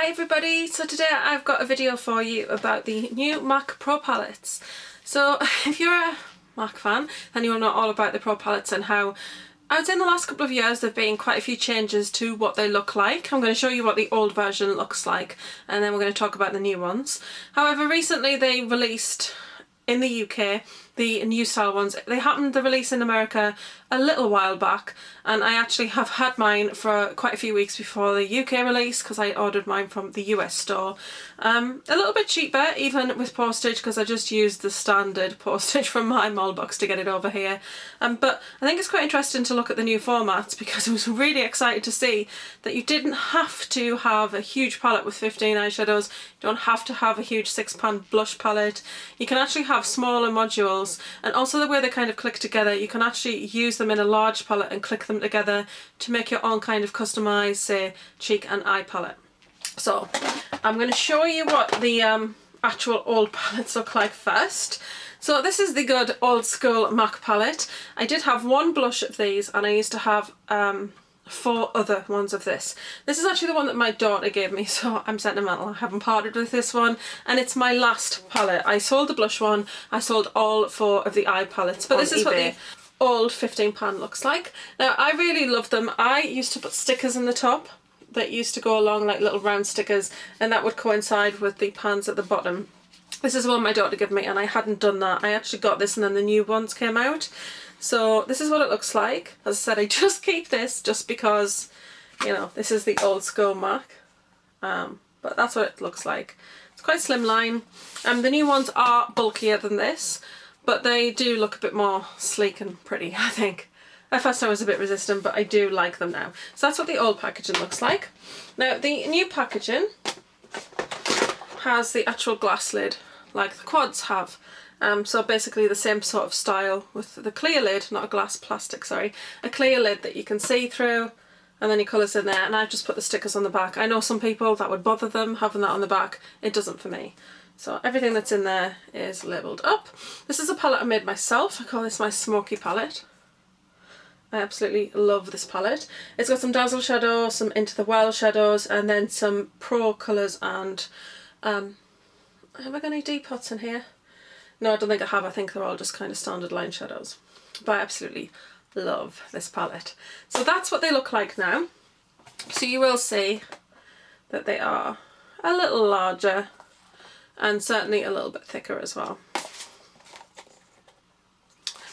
Hi everybody, so today I've got a video for you about the new MAC Pro palettes. So if you're a MAC fan, then you'll know all about the Pro palettes and how I would say in the last couple of years there have been quite a few changes to what they look like. I'm going to show you what the old version looks like and then we're going to talk about the new ones. However, recently they released in the UK the new style ones. They happened to release in America a little while back and I actually have had mine for quite a few weeks before the UK release because I ordered mine from the US store. A little bit cheaper even with postage because I just used the standard postage from my mailbox to get it over here. But I think it's quite interesting to look at the new formats because I was really excited to see that you didn't have to have a huge palette with 15 eyeshadows. You don't have to have a huge £6 blush palette. You can actually have smaller modules, and also the way they kind of click together, you can actually use them in a large palette and click them together to make your own kind of customised, say, cheek and eye palette. So I'm going to show you what the actual old palettes look like first. So this is the good old school MAC palette. I did have one blush of these and I used to have 4 other ones of this. This is actually the one that my daughter gave me, so I'm sentimental. I haven't parted with this one and it's my last palette. I sold the blush one, I sold all 4 of the eye palettes, but this is what the old 15 pan looks like. Now I really love them. I used to put stickers in the top that used to go along, like little round stickers, and that would coincide with the pans at the bottom. This is one my daughter gave me and I hadn't done that. I actually got this and then the new ones came out. So this is what it looks like. As I said, I just keep this just because, you know, this is the old school MAC. But that's what it looks like. It's quite slimline. The new ones are bulkier than this, but they do look a bit more sleek and pretty, I think. At first I was a bit resistant, but I do like them now. So that's what the old packaging looks like. Now the new packaging has the actual glass lid, like the quads have. So basically the same sort of style with the clear lid, not a glass, plastic, sorry. A clear lid that you can see through and then your colours in there, and I've just put the stickers on the back. I know some people that would bother them having that on the back. It doesn't for me. So everything that's in there is labelled up. This is a palette I made myself. I call this my smoky palette. I absolutely love this palette. It's got some Dazzle shadows, some Into the Wild shadows, and then some Pro colours and have I got any deep pots in here? No, I don't think I have. I think they're all just kind of standard line shadows. But I absolutely love this palette. So that's what they look like now. So you will see that they are a little larger and certainly a little bit thicker as well.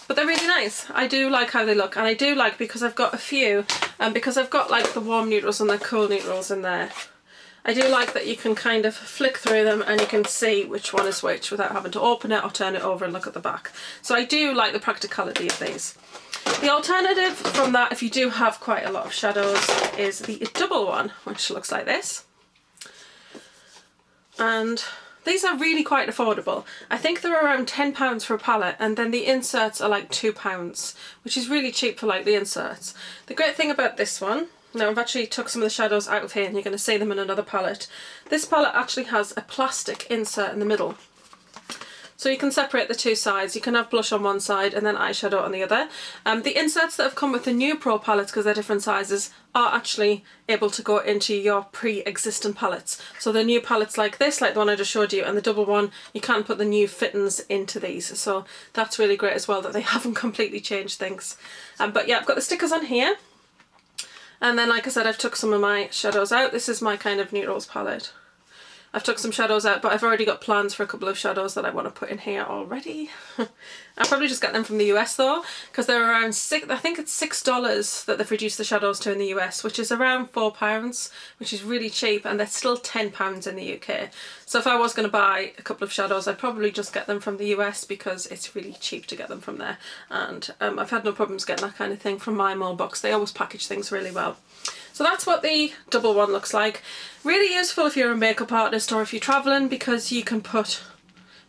But they're really nice. I do like how they look, and I do like, because I've got a few, and because I've got like the warm neutrals and the cool neutrals in there, I do like that you can kind of flick through them and you can see which one is which without having to open it or turn it over and look at the back. So I do like the practicality of these. The alternative from that, if you do have quite a lot of shadows, is the double one, which looks like this. And these are really quite affordable. I think they're around £10 for a palette, and then the inserts are like £2, which is really cheap for like the inserts. The great thing about this one, now I've actually took some of the shadows out of here and you're going to see them in another palette. This palette actually has a plastic insert in the middle. So you can separate the two sides. You can have blush on one side and then eyeshadow on the other. The inserts that have come with the new Pro palettes, because they're different sizes, are actually able to go into your pre-existing palettes. So the new palettes like this, like the one I just showed you, and the double one, you can put the new fittings into these. So that's really great as well that they haven't completely changed things. But yeah, I've got the stickers on here. And then, like I said, I've took some of my shadows out. This is my kind of neutrals palette. I've took some shadows out, but I've already got plans for a couple of shadows that I want to put in here already. I'll probably just get them from the US though, because they're around I think it's $6 that they've reduced the shadows to in the US, which is around £4, which is really cheap, and they're still £10 in the UK. So if I was going to buy a couple of shadows, I'd probably just get them from the US because it's really cheap to get them from there. And I've had no problems getting that kind of thing from my mailbox. They always package things really well. So that's what the double one looks like. Really useful if you're a makeup artist or if you're travelling, because you can put,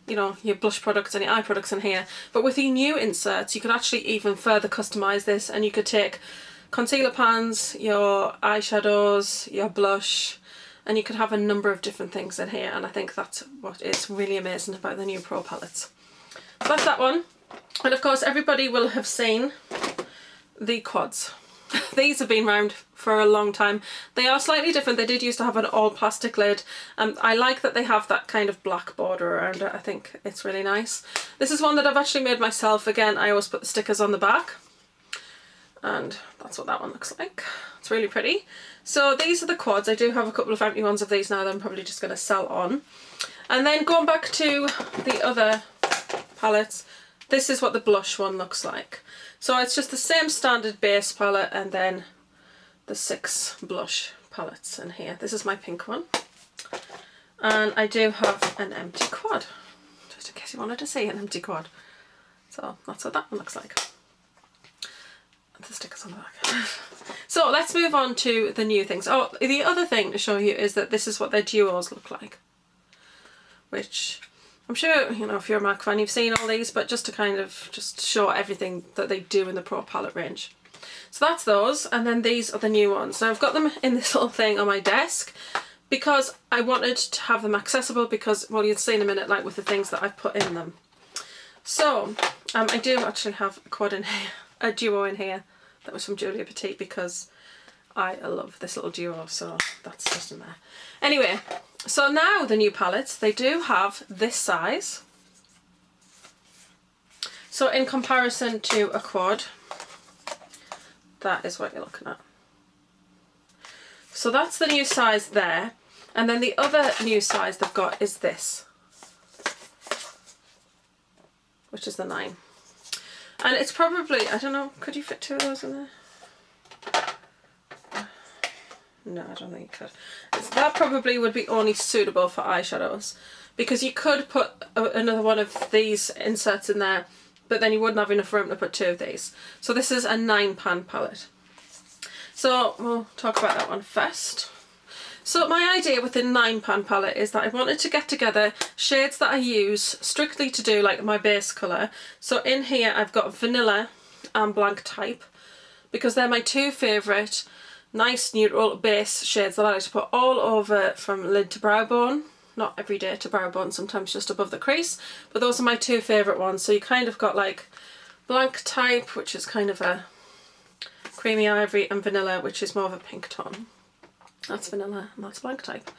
you know, your blush products and your eye products in here. But with the new inserts, you could actually even further customise this, and you could take concealer pans, your eyeshadows, your blush, and you could have a number of different things in here, and I think that's what is really amazing about the new Pro palettes. So that's that one. And of course everybody will have seen the quads. These have been around for a long time. They are slightly different. They did used to have an all plastic lid. I like that they have that kind of black border around it. I think it's really nice. This is one that I've actually made myself. Again, I always put the stickers on the back. And that's what that one looks like. It's really pretty. So these are the quads. I do have a couple of empty ones of these now that I'm probably just going to sell on. And then going back to the other palettes, this is what the blush one looks like. So it's just the same standard base palette and then the 6 blush palettes in here. This is my pink one. And I do have an empty quad, just in case you wanted to see an empty quad. So that's what that one looks like. The stickers on the back. So let's move on to the new things. Oh, the other thing to show you is that this is what their duos look like. Which I'm sure, you know, if you're a MAC fan, you've seen all these, but just to kind of just show everything that they do in the Pro palette range. So that's those, and then these are the new ones. Now I've got them in this little thing on my desk because I wanted to have them accessible because, well, you'll see in a minute, like with the things that I've put in them. So I do actually have a quad in here, a duo in here. That was from Julia Petit because I love this little duo, so that's just in there. Anyway, so now the new palettes, they do have this size. So in comparison to a quad, that is what you're looking at. So that's the new size there. And then the other new size they've got is this, which is the 9. And it's probably, I don't know, could you fit 2 of those in there? No, I don't think you could. That probably would be only suitable for eyeshadows because you could put another one of these inserts in there, but then you wouldn't have enough room to put 2 of these. So this is a 9-pan palette. So we'll talk about that one first. So my idea with the 9-pan palette is that I wanted to get together shades that I use strictly to do like my base colour. So in here I've got vanilla and blank type because they're my 2 favourite nice neutral base shades that I like to put all over from lid to brow bone. Not every day to brow bone, sometimes just above the crease, but those are my 2 favourite ones. So you kind of got like blank type, which is kind of a creamy ivory, and vanilla, which is more of a pink tone. That's vanilla and that's blank type.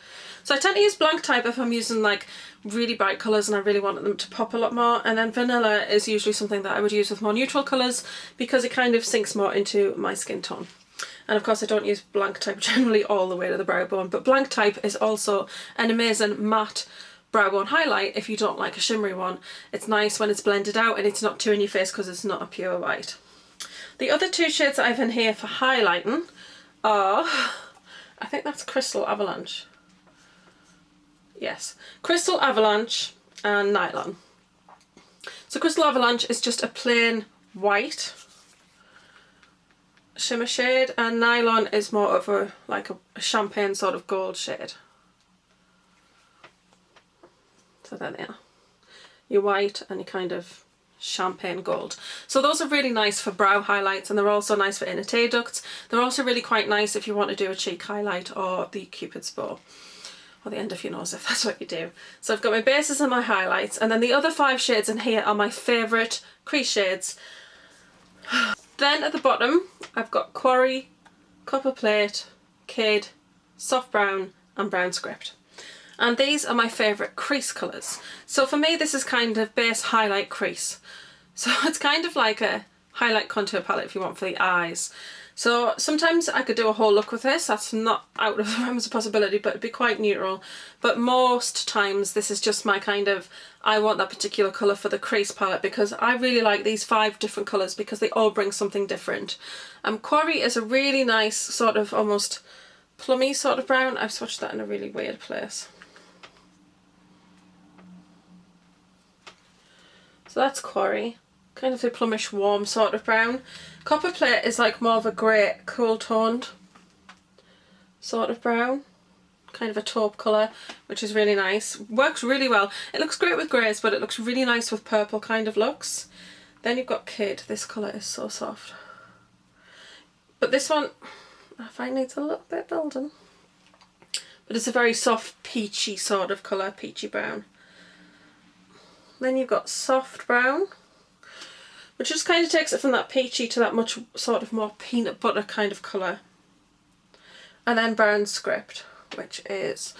So I tend to use blank type if I'm using like really bright colours and I really want them to pop a lot more, and then vanilla is usually something that I would use with more neutral colours because it kind of sinks more into my skin tone. And of course I don't use blank type generally all the way to the brow bone, but blank type is also an amazing matte brow bone highlight if you don't like a shimmery one. It's nice when it's blended out and it's not too in your face because it's not a pure white. The other 2 shades that I've in here for highlighting are, I think that's Crystal Avalanche. Yes, Crystal Avalanche and Nylon. So Crystal Avalanche is just a plain white shimmer shade, and Nylon is more of a like a champagne sort of gold shade. So there they are. Your white and your kind of champagne gold. So those are really nice for brow highlights, and they're also nice for inner tear ducts. They're also really quite nice if you want to do a cheek highlight or the Cupid's bow or the end of your nose if that's what you do. So I've got my bases and my highlights, and then the other 5 shades in here are my favourite crease shades. Then at the bottom I've got Quarry, Copper Plate, Kid, Soft Brown and Brown Script. And these are my favourite crease colours. So for me this is kind of base highlight crease. So it's kind of like a highlight contour palette if you want for the eyes. So sometimes I could do a whole look with this. That's not out of the realms of possibility, but it'd be quite neutral. But most times this is just my kind of, I want that particular colour for the crease palette because I really like these 5 different colours because they all bring something different. Quarry is a really nice sort of almost plummy sort of brown. I've swatched that in a really weird place. So that's Quarry, kind of a plumish warm sort of brown. Copper Plate is like more of a grey cool toned sort of brown, kind of a taupe colour, which is really nice. Works really well. It looks great with greys, but it looks really nice with purple kind of looks. Then you've got Kid. This colour is so soft. But this one I find needs a little bit building. But it's a very soft peachy sort of colour, peachy brown. Then you've got Soft Brown, which just kind of takes it from that peachy to that much sort of more peanut butter kind of colour. And then Brown Script, which is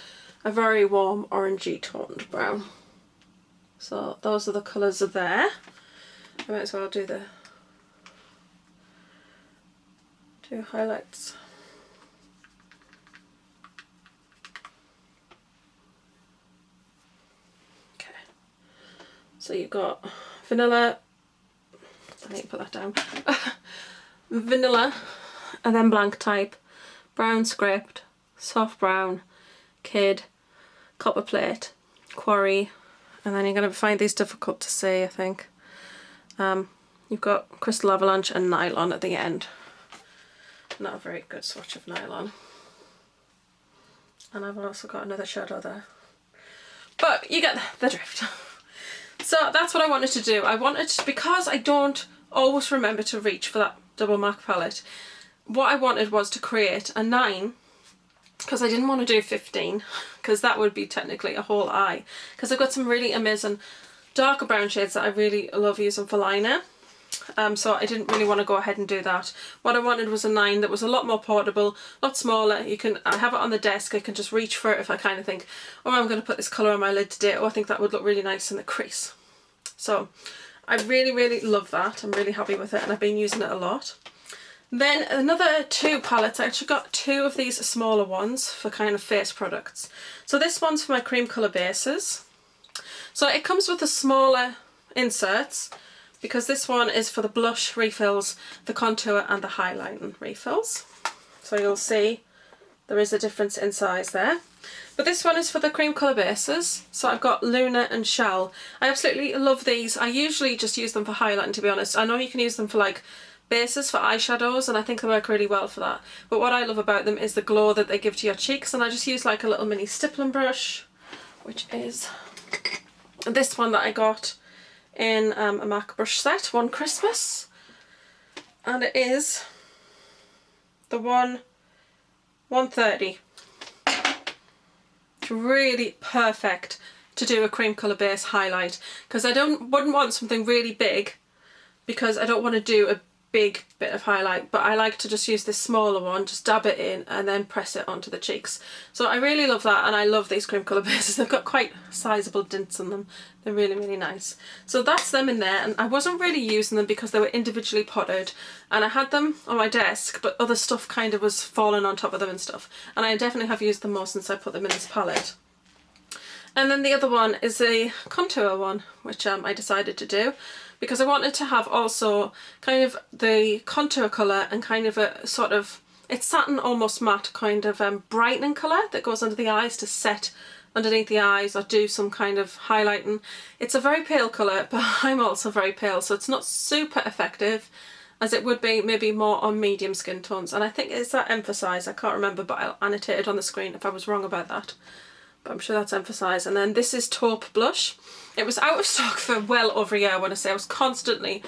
a very warm orangey toned brown. So those are the colours are there. I might as well do highlights. Okay. So you've got vanilla, I need to put that down. Vanilla, and then blank type, Brown Script, soft brown, kid, copper plate, quarry, and then you're going to find these difficult to see, I think. You've got crystal avalanche and nylon at the end. Not a very good swatch of nylon. And I've also got another shadow there. But you get the drift. So that's what I wanted to do. I wanted to, because I don't always remember to reach for that double MAC palette, what I wanted was to create a 9, because I didn't want to do 15, because that would be technically a whole eye. Because I've got some really amazing darker brown shades that I really love using for liner. So I didn't really want to go ahead and do that. What I wanted was a 9 that was a lot more portable, a lot smaller. I have it on the desk, I can just reach for it if I kind of think, oh, I'm going to put this colour on my lid today, oh, I think that would look really nice in the crease. So I really, really love that. I'm really happy with it, and I've been using it a lot. Then another 2 palettes. I actually got 2 of these smaller ones for kind of face products. So this one's for my cream colour bases. So it comes with the smaller inserts, because this one is for the blush refills, the contour and the highlighting refills. So you'll see there is a difference in size there. But this one is for the cream colour bases. So I've got Luna and Shell. I absolutely love these. I usually just use them for highlighting, to be honest. I know you can use them for like bases for eyeshadows, and I think they work really well for that. But what I love about them is the glow that they give to your cheeks, and I just use like a little mini stippling brush, which is this one that I got in a MAC brush set one Christmas, and it is the 130. It's really perfect to do a cream colour base highlight, because I wouldn't want something really big, because I don't want to do a big bit of highlight, but I like to just use this smaller one, just dab it in and then press it onto the cheeks. So I really love that, and I love these cream colour bases. They've got quite sizable dints on them. They're really, really nice. So that's them in there, and I wasn't really using them because they were individually potted, and I had them on my desk, but other stuff kind of was falling on top of them and stuff, and I definitely have used them more since I put them in this palette. And then the other one is a contour one, which I decided to do, because I wanted to have also kind of the contour colour and kind of a sort of, it's satin almost matte kind of brightening colour that goes under the eyes to set underneath the eyes or do some kind of highlighting. It's a very pale colour, but I'm also very pale, so it's not super effective as it would be maybe more on medium skin tones. And I think it's that Emphasize, I can't remember, but I'll annotate it on the screen if I was wrong about that. But I'm sure that's Emphasize. And then this is Taupe Blush. It was out of stock for well over a year, I want to say. I was constantly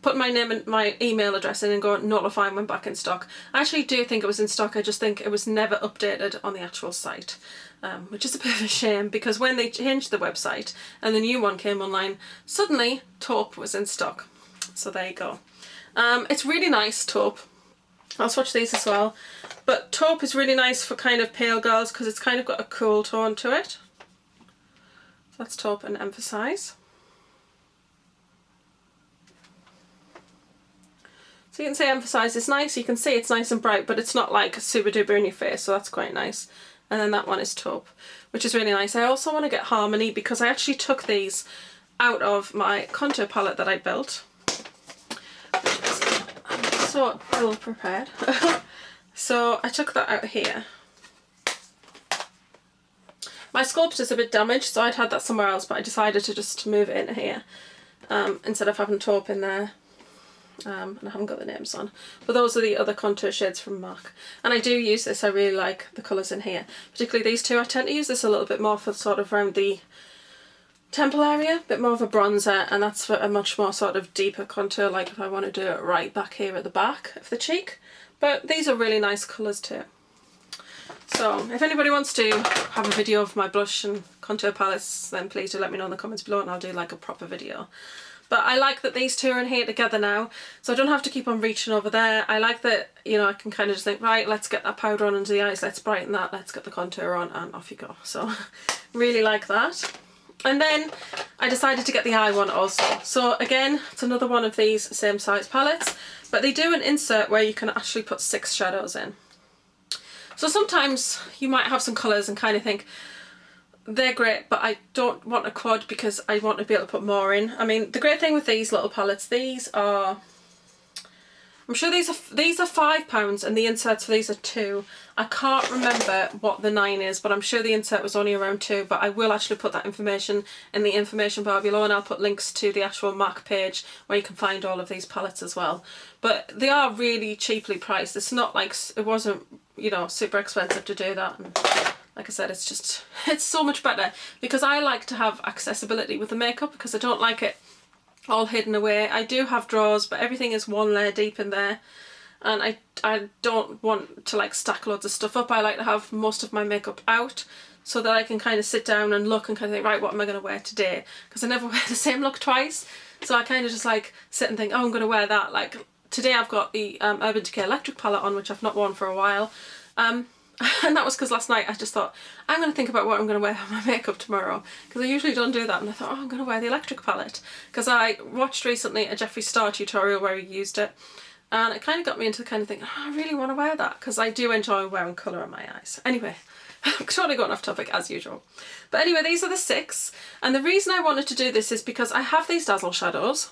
putting my name and my email address in and going, notifying when back in stock. I actually do think it was in stock, I just think it was never updated on the actual site, which is a bit of a shame, because when they changed the website and the new one came online, suddenly Taupe was in stock. So there you go. It's really nice, Taupe. I'll swatch these as well. But Taupe is really nice for kind of pale girls because it's kind of got a cool tone to it. So that's Taupe and Emphasize. So you can say Emphasize is nice, you can see it's nice and bright, but it's not like super duper in your face, so that's quite nice. And then that one is Taupe, which is really nice. I also want to get Harmony because I actually took these out of my contour palette that I built. I'm so ill prepared. So I took that out here. My sculptor's a bit damaged, so I'd had that somewhere else, but I decided to just move it in here instead of having Taupe in there. And I haven't got the names on, but those are the other contour shades from MAC, and I do use this. I really like the colours in here, particularly these two. I tend to use this a little bit more for sort of around the temple area, a bit more of a bronzer, and that's for a much more sort of deeper contour, like if I want to do it right back here at the back of the cheek. But these are really nice colours too. So if anybody wants to have a video of my blush and contour palettes, then please do let me know in the comments below and I'll do like a proper video. But I like that these two are in here together now, so I don't have to keep on reaching over there. I like that, you know, I can kind of just think, right, let's get that powder on under the eyes, let's brighten that, let's get the contour on, and off you go. So really like that. And then I decided to get the eye one also. So again, it's another one of these same size palettes, but they do an insert where you can actually put 6 shadows in. So sometimes you might have some colours and kind of think, they're great, but I don't want a quad because I want to be able to put more in. I mean, the great thing with these little palettes, these are, I'm sure these are £5 and the inserts for these are 2. I can't remember what the 9 is, but I'm sure the insert was only around 2, but I will actually put that information in the information bar below, and I'll put links to the actual MAC page where you can find all of these palettes as well. But they are really cheaply priced. It's not like, it wasn't, you know, super expensive to do that. And like I said, it's so much better because I like to have accessibility with the makeup because I don't like it all hidden away. I do have drawers, but everything is one layer deep in there, and I don't want to like stack loads of stuff up. I like to have most of my makeup out so that I can kind of sit down and look and kind of think, right, what am I going to wear today? Because I never wear the same look twice, so I kind of just like sit and think, oh, I'm going to wear that. Like today I've got the Urban Decay Electric palette on, which I've not worn for a while. And that was because last night I just thought, I'm going to think about what I'm going to wear for my makeup tomorrow, because I usually don't do that, and I thought, oh, I'm going to wear the electric palette because I watched recently a Jeffree Star tutorial where he used it, and it kind of got me into the kind of thing, oh, I really want to wear that because I do enjoy wearing colour on my eyes. Anyway, I'm totally going off topic as usual. But anyway, these are the 6, and the reason I wanted to do this is because I have these Dazzle shadows.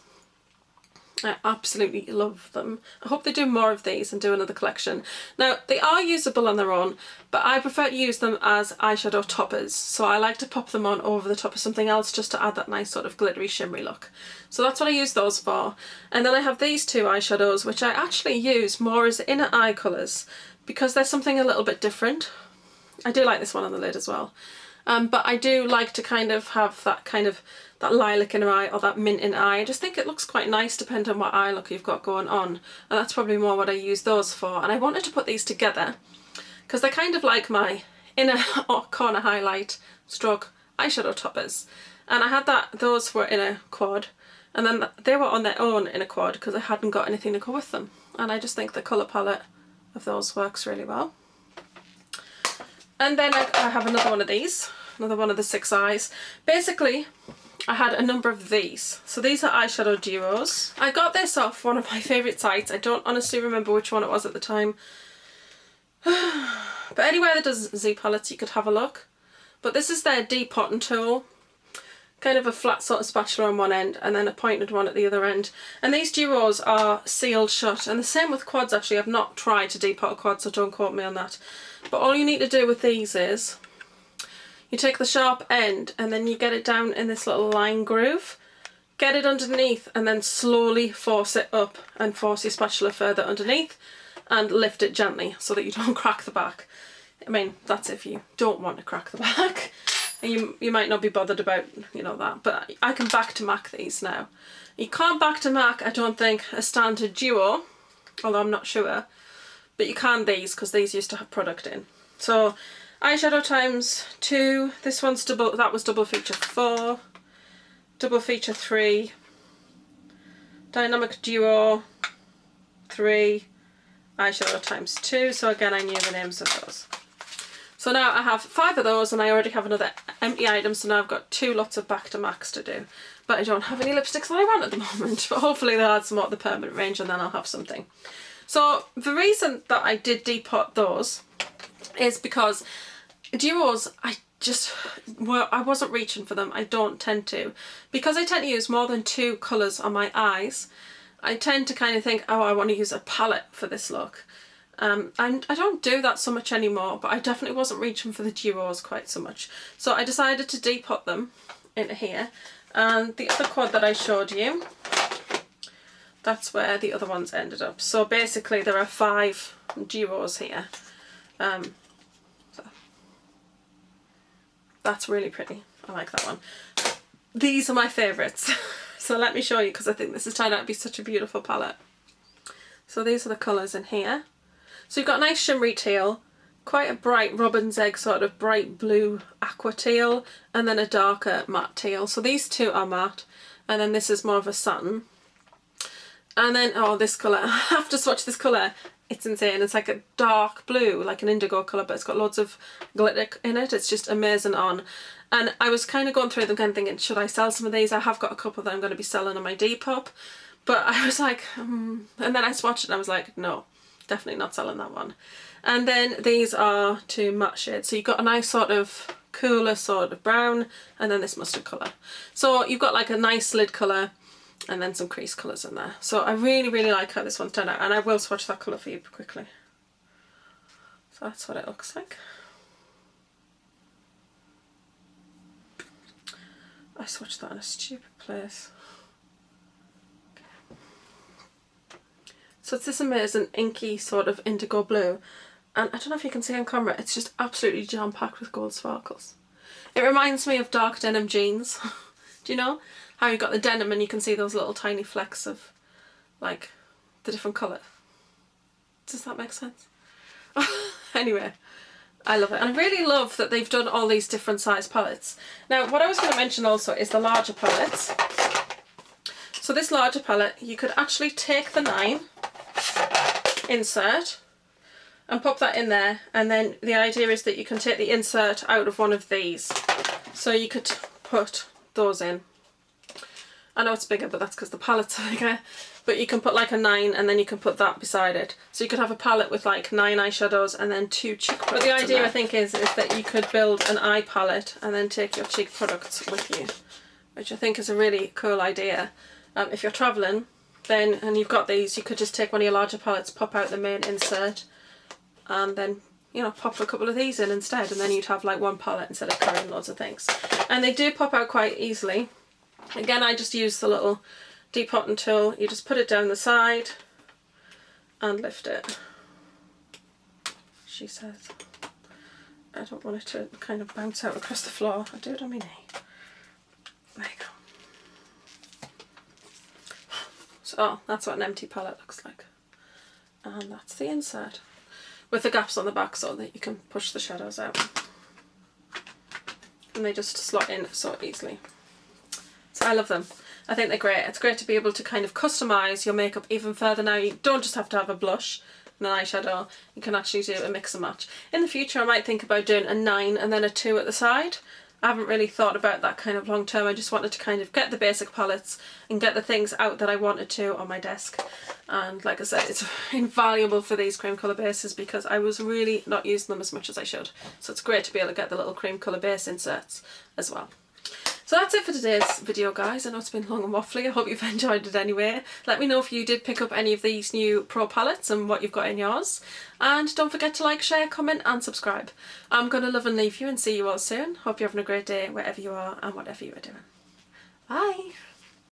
I absolutely love them. I hope they do more of these and do another collection. Now, they are usable on their own, but I prefer to use them as eyeshadow toppers. So I like to pop them on over the top of something else just to add that nice sort of glittery, shimmery look. So that's what I use those for. And then I have these 2 eyeshadows, which I actually use more as inner eye colours because they're something a little bit different. I do like this one on the lid as well. But I do like to kind of have that lilac in her eye or that mint in her eye. I just think it looks quite nice depending on what eye look you've got going on. And that's probably more what I use those for. And I wanted to put these together because they're kind of like my inner corner highlight stroke eyeshadow toppers. And I had those were in a quad, and then they were on their own in a quad because I hadn't got anything to go with them. And I just think the colour palette of those works really well. And then I have another one of these, another one of the 6 eyes. Basically, I had a number of these. So these are eyeshadow duos. I got this off one of my favourite sites. I don't honestly remember which one it was at the time. But anywhere that does Z palettes, you could have a look. But this is their depotting tool. Kind of a flat sort of spatula on one end and then a pointed one at the other end. And these duos are sealed shut. And the same with quads actually. I've not tried to depot a quad, so don't quote me on that. But all you need to do with these is you take the sharp end and then you get it down in this little line groove, get it underneath and then slowly force it up and force your spatula further underneath and lift it gently so that you don't crack the back. I mean, that's if you don't want to crack the back. And you might not be bothered about, you know, that, but I can back to MAC these now. You can't back to MAC, I don't think, a standard duo, although I'm not sure, but you can these because these used to have product in. So eyeshadow times 2, this one's double, that was double feature 4, double feature 3, dynamic duo 3, eyeshadow times 2, so again I knew the names of those. So now I have 5 of those and I already have another empty item, so now I've got 2 lots of back to MACs to do. But I don't have any lipsticks that I want at the moment, but hopefully they'll add some more to the permanent range and then I'll have something. So the reason that I did depot those is because duos, I wasn't reaching for them. I don't tend to. Because I tend to use more than 2 colours on my eyes, I tend to kind of think, oh, I want to use a palette for this look. And I don't do that so much anymore, but I definitely wasn't reaching for the duos quite so much. So I decided to depot them into here. And the other quad that I showed you, that's where the other ones ended up. So basically there are 5 duos here. So that's really pretty. I like that one. These are my favourites. So let me show you because I think this has turned out to be such a beautiful palette. So these are the colours in here. So you've got a nice shimmery teal, quite a bright robin's egg sort of bright blue aqua teal, and then a darker matte teal. So these 2 are matte, and then this is more of a satin. And then, oh, this colour, I have to swatch this colour. It's insane. It's like a dark blue, like an indigo colour, but it's got loads of glitter in it. It's just amazing on. And I was kind of going through them kind of thinking, should I sell some of these? I have got a couple that I'm going to be selling on my Depop. But I was like, and then I swatched it and I was like, no, definitely not selling that one. And then these are two matte shades. So you've got a nice sort of cooler sort of brown, and then this mustard colour. So you've got like a nice lid colour, and then some crease colours in there. So I really, really like how this one's turned out, and I will swatch that colour for you quickly. So that's what it looks like. I swatched that in a stupid place. Okay. So it's this amazing inky sort of indigo blue, and I don't know if you can see on camera, it's just absolutely jam-packed with gold sparkles. It reminds me of dark denim jeans. Do you know how you got the denim and you can see those little tiny flecks of like the different colour? Does that make sense? Anyway, I love it, and I really love that they've done all these different size palettes. Now what I was going to mention also is the larger palettes. So this larger palette, you could actually take the 9 insert and pop that in there, and then the idea is that you can take the insert out of one of these. So you could put those in. I know it's bigger, but that's because the palettes are bigger. But you can put like a 9 and then you can put that beside it. So you could have a palette with like 9 eyeshadows and then 2 cheek products. But the idea I think is that you could build an eye palette and then take your cheek products with you, which I think is a really cool idea. If you're travelling then and you've got these, you could just take one of your larger palettes, pop out the main insert, and then, you know, pop a couple of these in instead, and then you'd have like one palette instead of carrying loads of things. And they do pop out quite easily. Again, I just use the little depotting tool. You just put it down the side and lift it. She says, I don't want it to kind of bounce out across the floor. I do it on my knee. There you go. So that's what an empty palette looks like. And that's the insert, with the gaps on the back so that you can push the shadows out. And they just slot in so easily. So I love them. I think they're great. It's great to be able to kind of customise your makeup even further now. You don't just have to have a blush and an eyeshadow. You can actually do a mix and match. In the future I might think about doing a 9 and then a 2 at the side. I haven't really thought about that kind of long term. I just wanted to kind of get the basic palettes and get the things out that I wanted to on my desk. And like I said, it's invaluable for these cream colour bases because I was really not using them as much as I should. So it's great to be able to get the little cream colour base inserts as well. So that's it for today's video, guys. I know it's been long and waffly. I hope you've enjoyed it anyway. Let me know if you did pick up any of these new pro palettes and what you've got in yours. And don't forget to like, share, comment and subscribe. I'm going to love and leave you and see you all soon. Hope you're having a great day wherever you are and whatever you are doing. Bye!